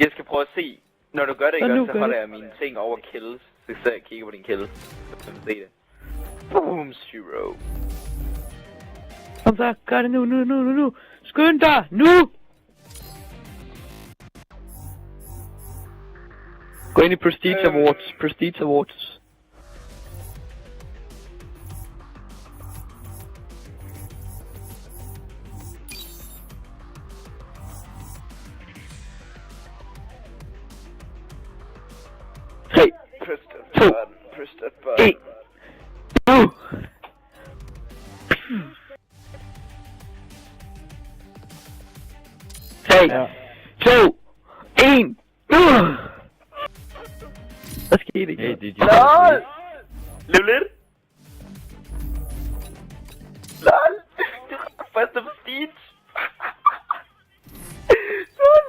Jeg skal prøve at se. Når du gør det, ikke også, så holder jeg mine ting over kills. Så sidder jeg og kigger på din kills. Så kan man se det. Boom, zero. Kom så, gør det nu. Skynd dig, nu! Gå ind i Prestige Awards. Tre, to, en, nu! 3, 2, 1, nu! Hvad skete ikke? Hey, did you... LOL! Lev lidt! LOL! Det er første prestige! LOL!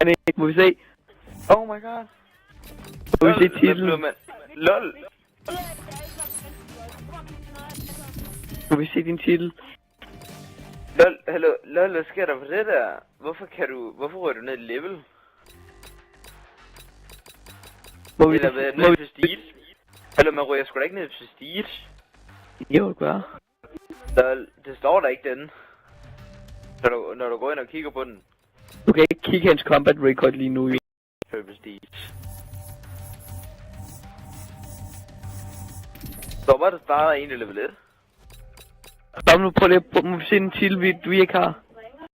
Men ikke, må vi se? Oh my god! Må vi se titlen? LOL! Må vi se din titel? LOL, hallo, LOL, hvad sker der på det der? Hvorfor rører du ned i level? Må vi Eller hvad, ned i prestige? Hallo, man rører sgu da ikke ned i prestige. Jo, gør. LOL, det står der ikke den. Når du går ind og kigger på den. Du kan ikke kigge hans combat record lige nu, jo. Prestige. Så var det bare en level 1. Stop nu, prøv lige, må vi se den titel, vi ikke har.